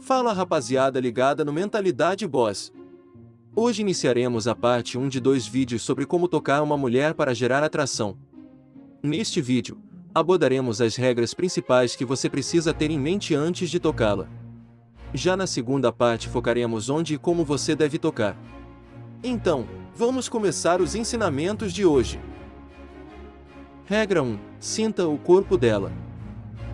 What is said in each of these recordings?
Fala rapaziada ligada no Mentalidade Boss. Hoje iniciaremos a parte 1 de 2 vídeos sobre como tocar uma mulher para gerar atração. Neste vídeo, abordaremos as regras principais que você precisa ter em mente antes de tocá-la. Já na segunda parte focaremos onde e como você deve tocar. Então, vamos começar os ensinamentos de hoje. Regra 1. Sinta o corpo dela.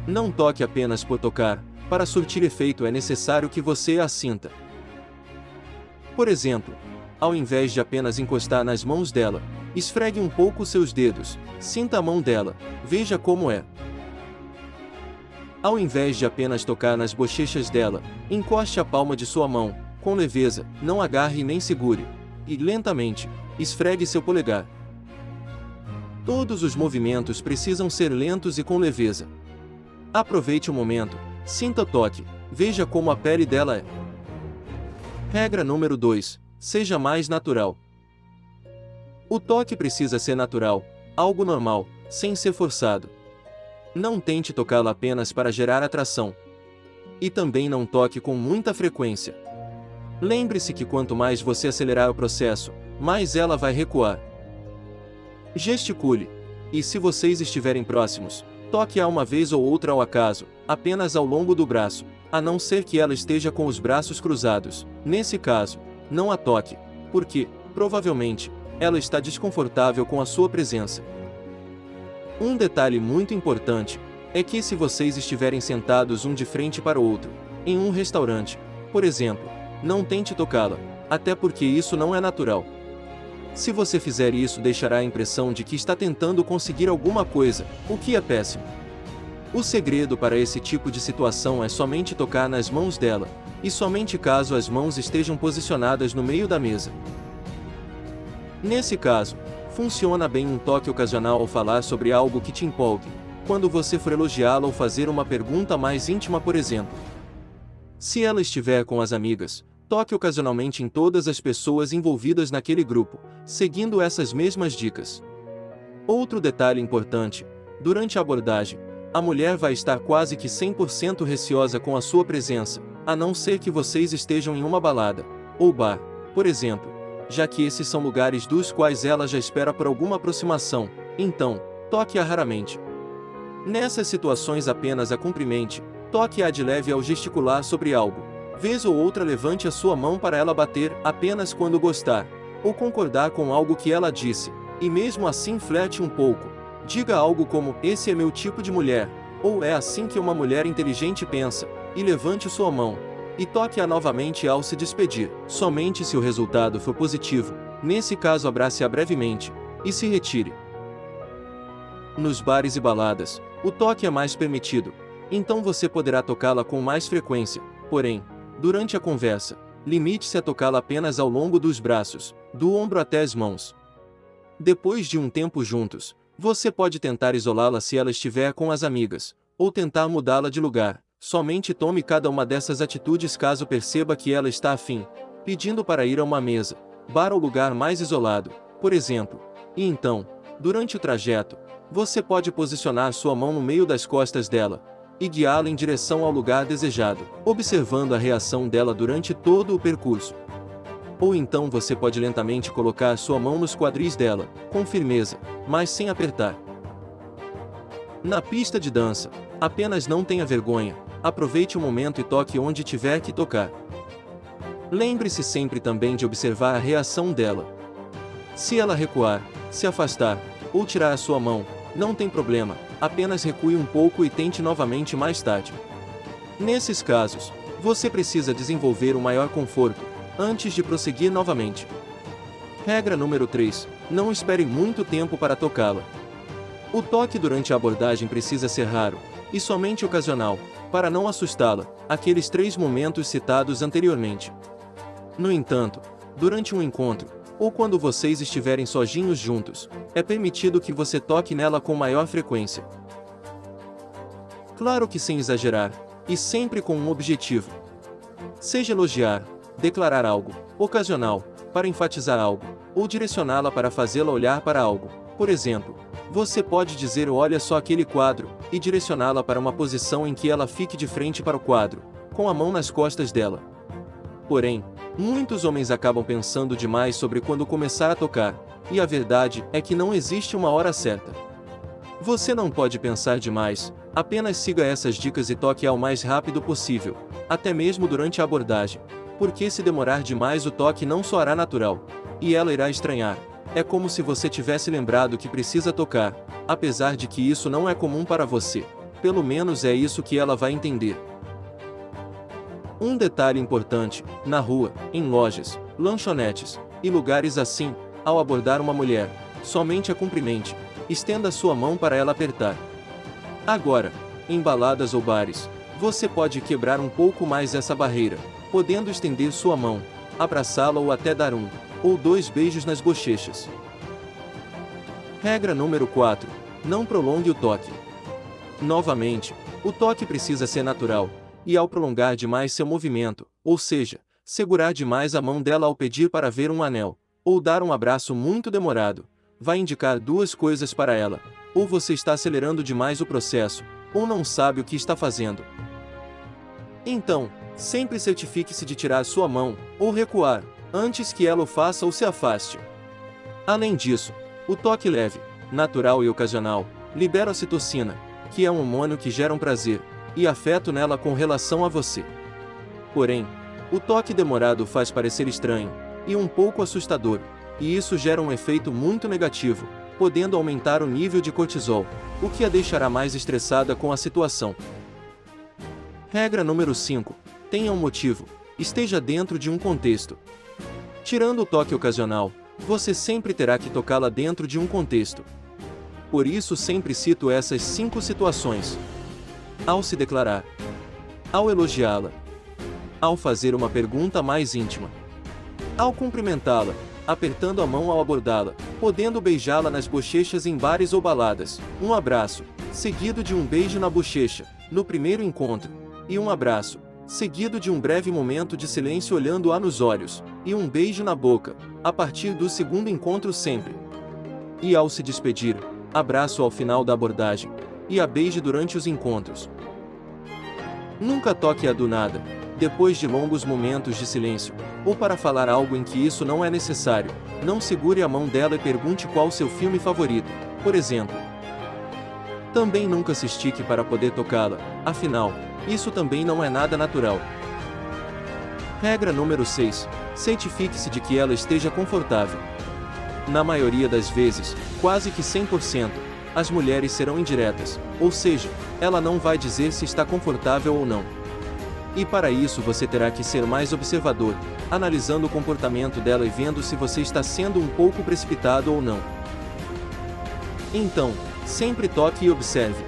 Não toque apenas por tocar. Para surtir efeito é necessário que você a sinta. Por exemplo, ao invés de apenas encostar nas mãos dela, esfregue um pouco seus dedos, sinta a mão dela, veja como é. Ao invés de apenas tocar nas bochechas dela, encoste a palma de sua mão, com leveza, não agarre nem segure, e lentamente, esfregue seu polegar. Todos os movimentos precisam ser lentos e com leveza. Aproveite o momento. Sinta o toque, veja como a pele dela é. Regra número 2. Seja mais natural. O toque precisa ser natural, algo normal, sem ser forçado. Não tente tocá-la apenas para gerar atração. E também não toque com muita frequência. Lembre-se que quanto mais você acelerar o processo, mais ela vai recuar. Gesticule. E se vocês estiverem próximos, toque-a uma vez ou outra ao acaso, apenas ao longo do braço, a não ser que ela esteja com os braços cruzados. Nesse caso, não a toque, porque, provavelmente, ela está desconfortável com a sua presença. Um detalhe muito importante é que se vocês estiverem sentados um de frente para o outro, em um restaurante, por exemplo, não tente tocá-la, até porque isso não é natural. Se você fizer isso, deixará a impressão de que está tentando conseguir alguma coisa, o que é péssimo. O segredo para esse tipo de situação é somente tocar nas mãos dela, e somente caso as mãos estejam posicionadas no meio da mesa. Nesse caso, funciona bem um toque ocasional ao falar sobre algo que te empolgue, quando você for elogiá-la ou fazer uma pergunta mais íntima, por exemplo. Se ela estiver com as amigas, toque ocasionalmente em todas as pessoas envolvidas naquele grupo, seguindo essas mesmas dicas. Outro detalhe importante: durante a abordagem, a mulher vai estar quase que 100% receosa com a sua presença, a não ser que vocês estejam em uma balada, ou bar, por exemplo, já que esses são lugares dos quais ela já espera por alguma aproximação, então, toque-a raramente. Nessas situações apenas a cumprimente, toque-a de leve ao gesticular sobre algo. Vez ou outra levante a sua mão para ela bater, apenas quando gostar, ou concordar com algo que ela disse, e mesmo assim flerte um pouco. Diga algo como, esse é meu tipo de mulher, ou é assim que uma mulher inteligente pensa, e levante sua mão. E toque-a novamente ao se despedir, somente se o resultado for positivo. Nesse caso abrace-a brevemente, e se retire. Nos bares e baladas, o toque é mais permitido, então você poderá tocá-la com mais frequência, porém, durante a conversa, limite-se a tocá-la apenas ao longo dos braços, do ombro até as mãos. Depois de um tempo juntos, você pode tentar isolá-la se ela estiver com as amigas, ou tentar mudá-la de lugar. Somente tome cada uma dessas atitudes caso perceba que ela está afim, pedindo para ir a uma mesa, bar ou lugar mais isolado, por exemplo. E então, durante o trajeto, você pode posicionar sua mão no meio das costas dela, e guiá-la em direção ao lugar desejado, observando a reação dela durante todo o percurso. Ou então você pode lentamente colocar sua mão nos quadris dela, com firmeza, mas sem apertar. Na pista de dança, apenas não tenha vergonha, aproveite o momento e toque onde tiver que tocar. Lembre-se sempre também de observar a reação dela. Se ela recuar, se afastar, ou tirar a sua mão, não tem problema, apenas recue um pouco e tente novamente mais tarde. Nesses casos, você precisa desenvolver um maior conforto, antes de prosseguir novamente. Regra número 3. Não espere muito tempo para tocá-la. O toque durante a abordagem precisa ser raro, e somente ocasional, para não assustá-la, aqueles 3 momentos citados anteriormente. No entanto, durante um encontro, ou quando vocês estiverem sozinhos juntos, é permitido que você toque nela com maior frequência. Claro que sem exagerar, e sempre com um objetivo. Seja elogiar, declarar algo, ocasional, para enfatizar algo, ou direcioná-la para fazê-la olhar para algo. Por exemplo, você pode dizer olha só aquele quadro, e direcioná-la para uma posição em que ela fique de frente para o quadro, com a mão nas costas dela. Porém, muitos homens acabam pensando demais sobre quando começar a tocar, e a verdade é que não existe uma hora certa. Você não pode pensar demais, apenas siga essas dicas e toque ao mais rápido possível, até mesmo durante a abordagem, porque se demorar demais o toque não soará natural, e ela irá estranhar. É como se você tivesse lembrado que precisa tocar, apesar de que isso não é comum para você. Pelo menos é isso que ela vai entender. Um detalhe importante: na rua, em lojas, lanchonetes e lugares assim, ao abordar uma mulher, somente a cumprimente, estenda sua mão para ela apertar. Agora, em baladas ou bares, você pode quebrar um pouco mais essa barreira, podendo estender sua mão, abraçá-la ou até dar 1 ou 2 beijos nas bochechas. Regra número 4. Não prolongue o toque. Novamente, o toque precisa ser natural, e ao prolongar demais seu movimento, ou seja, segurar demais a mão dela ao pedir para ver um anel, ou dar um abraço muito demorado, vai indicar duas coisas para ela: ou você está acelerando demais o processo, ou não sabe o que está fazendo. Então, sempre certifique-se de tirar sua mão, ou recuar, antes que ela o faça ou se afaste. Além disso, o toque leve, natural e ocasional, libera a ocitocina, que é um hormônio que gera um prazer e afeto nela com relação a você. Porém, o toque demorado faz parecer estranho e um pouco assustador, e isso gera um efeito muito negativo, podendo aumentar o nível de cortisol, o que a deixará mais estressada com a situação. Regra número 5. Tenha um motivo, esteja dentro de um contexto. Tirando o toque ocasional, você sempre terá que tocá-la dentro de um contexto. Por isso sempre cito essas 5 situações: ao se declarar, ao elogiá-la, ao fazer uma pergunta mais íntima, ao cumprimentá-la, apertando a mão ao abordá-la, podendo beijá-la nas bochechas em bares ou baladas, um abraço, seguido de um beijo na bochecha, no primeiro encontro, e um abraço, seguido de um breve momento de silêncio olhando-a nos olhos, e um beijo na boca, a partir do segundo encontro sempre. E ao se despedir, abraço ao final da abordagem, e a beije durante os encontros. Nunca toque-a do nada, depois de longos momentos de silêncio, ou para falar algo em que isso não é necessário. Não segure a mão dela e pergunte qual seu filme favorito, por exemplo. Também nunca se estique para poder tocá-la, afinal, isso também não é nada natural. Regra número 6. Certifique-se de que ela esteja confortável. Na maioria das vezes, quase que 100%, as mulheres serão indiretas, ou seja, ela não vai dizer se está confortável ou não. E para isso você terá que ser mais observador, analisando o comportamento dela e vendo se você está sendo um pouco precipitado ou não. Então, sempre toque e observe.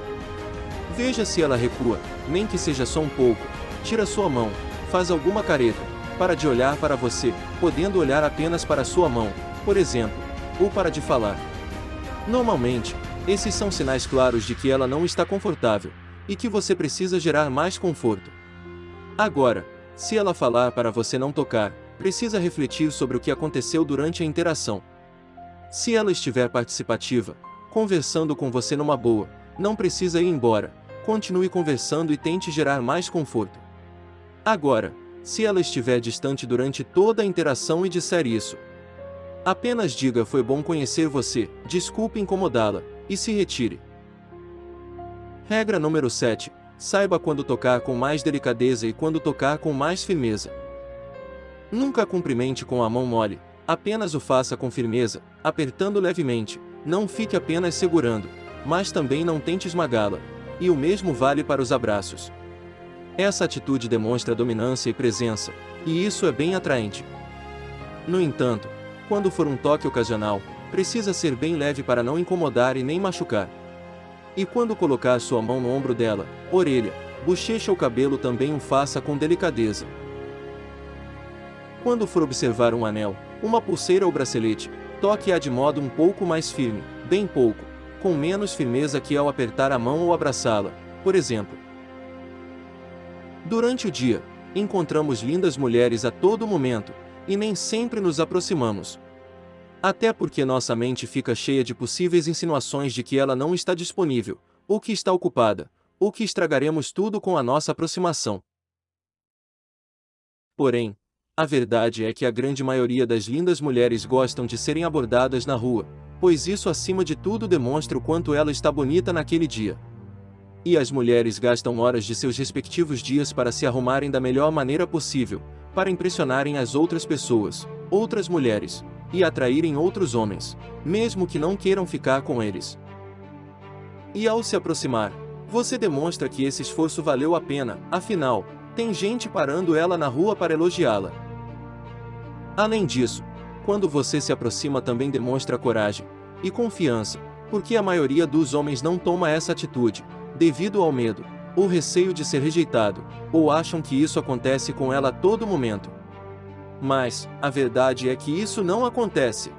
Veja se ela recua, nem que seja só um pouco, tira sua mão, faz alguma careta, para de olhar para você, podendo olhar apenas para sua mão, por exemplo, ou para de falar. Normalmente, esses são sinais claros de que ela não está confortável, e que você precisa gerar mais conforto. Agora, se ela falar para você não tocar, precisa refletir sobre o que aconteceu durante a interação. Se ela estiver participativa, conversando com você numa boa, não precisa ir embora, continue conversando e tente gerar mais conforto. Agora, se ela estiver distante durante toda a interação e disser isso, apenas diga: foi bom conhecer você, desculpe incomodá-la, e se retire. Regra número 7. Saiba quando tocar com mais delicadeza e quando tocar com mais firmeza. Nunca a cumprimente com a mão mole, apenas o faça com firmeza, apertando levemente, não fique apenas segurando, mas também não tente esmagá-la, e o mesmo vale para os abraços. Essa atitude demonstra dominância e presença, e isso é bem atraente. No entanto, quando for um toque ocasional, precisa ser bem leve para não incomodar e nem machucar. E quando colocar sua mão no ombro dela, orelha, bochecha ou cabelo também o faça com delicadeza. Quando for observar um anel, uma pulseira ou bracelete, toque-a de modo um pouco mais firme, bem pouco, com menos firmeza que ao apertar a mão ou abraçá-la, por exemplo. Durante o dia, encontramos lindas mulheres a todo momento, e nem sempre nos aproximamos. Até porque nossa mente fica cheia de possíveis insinuações de que ela não está disponível, ou que está ocupada, ou que estragaremos tudo com a nossa aproximação. Porém, a verdade é que a grande maioria das lindas mulheres gostam de serem abordadas na rua, pois isso acima de tudo demonstra o quanto ela está bonita naquele dia. E as mulheres gastam horas de seus respectivos dias para se arrumarem da melhor maneira possível, para impressionarem as outras pessoas, outras mulheres, e atraírem outros homens, mesmo que não queiram ficar com eles. E ao se aproximar, você demonstra que esse esforço valeu a pena, afinal, tem gente parando ela na rua para elogiá-la. Além disso, quando você se aproxima também demonstra coragem e confiança, porque a maioria dos homens não toma essa atitude, devido ao medo, ou receio de ser rejeitado, ou acham que isso acontece com ela a todo momento. Mas, a verdade é que isso não acontece.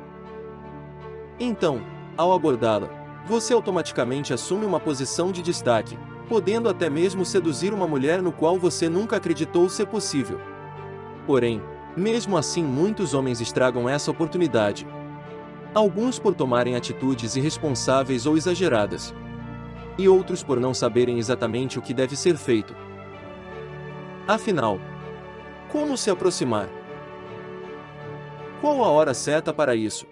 Então, ao abordá-la, você automaticamente assume uma posição de destaque, podendo até mesmo seduzir uma mulher no qual você nunca acreditou ser possível. Porém, mesmo assim muitos homens estragam essa oportunidade. Alguns por tomarem atitudes irresponsáveis ou exageradas. E outros por não saberem exatamente o que deve ser feito. Afinal, como se aproximar? Qual a hora certa para isso?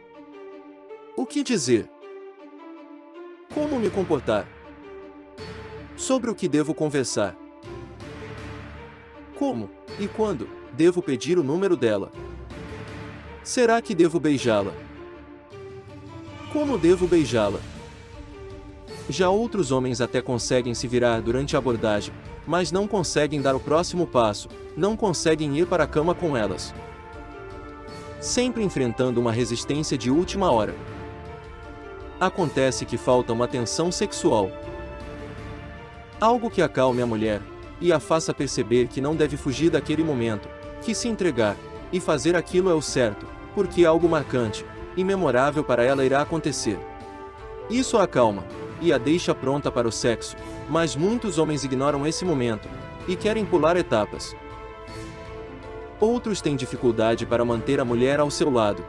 O que dizer? Como me comportar? Sobre o que devo conversar? Como e quando devo pedir o número dela? Será que devo beijá-la? Como devo beijá-la? Já outros homens até conseguem se virar durante a abordagem, mas não conseguem dar o próximo passo, não conseguem ir para a cama com elas. Sempre enfrentando uma resistência de última hora. Acontece que falta uma tensão sexual. Algo que acalme a mulher, e a faça perceber que não deve fugir daquele momento, que se entregar, e fazer aquilo é o certo, porque algo marcante e memorável para ela irá acontecer. Isso a acalma, e a deixa pronta para o sexo, mas muitos homens ignoram esse momento, e querem pular etapas. Outros têm dificuldade para manter a mulher ao seu lado.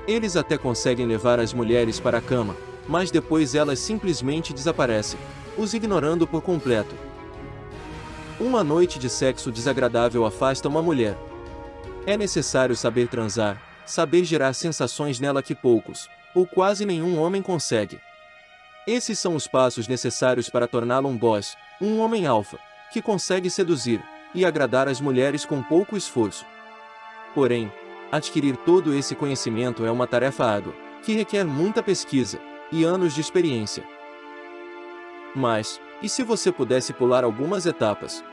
Eles até conseguem levar as mulheres para a cama, mas depois elas simplesmente desaparecem, os ignorando por completo. Uma noite de sexo desagradável afasta uma mulher. É necessário saber transar, saber gerar sensações nela que poucos, ou quase nenhum homem consegue. Esses são os passos necessários para torná-lo um boss, um homem alfa, que consegue seduzir e agradar as mulheres com pouco esforço. Porém, adquirir todo esse conhecimento é uma tarefa árdua, que requer muita pesquisa e anos de experiência. Mas, e se você pudesse pular algumas etapas?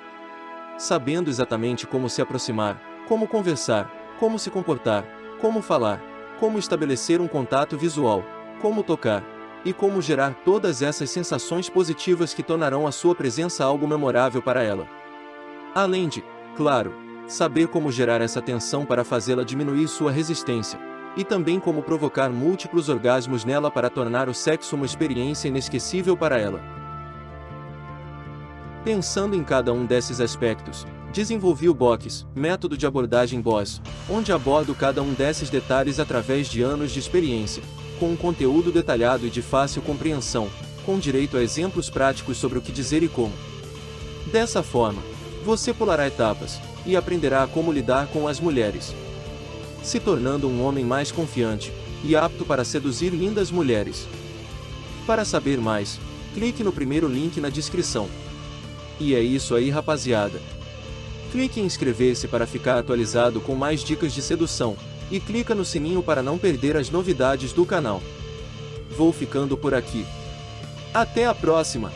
Sabendo exatamente como se aproximar, como conversar, como se comportar, como falar, como estabelecer um contato visual, como tocar, e como gerar todas essas sensações positivas que tornarão a sua presença algo memorável para ela. Além de, claro, saber como gerar essa tensão para fazê-la diminuir sua resistência, e também como provocar múltiplos orgasmos nela para tornar o sexo uma experiência inesquecível para ela. Pensando em cada um desses aspectos, desenvolvi o BOCS, método de abordagem BOSS, onde abordo cada um desses detalhes através de anos de experiência, com um conteúdo detalhado e de fácil compreensão, com direito a exemplos práticos sobre o que dizer e como. Dessa forma, você pulará etapas, e aprenderá a como lidar com as mulheres, se tornando um homem mais confiante, e apto para seduzir lindas mulheres. Para saber mais, clique no primeiro link na descrição. E é isso aí, rapaziada. Clique em inscrever-se para ficar atualizado com mais dicas de sedução, e clica no sininho para não perder as novidades do canal. Vou ficando por aqui. Até a próxima!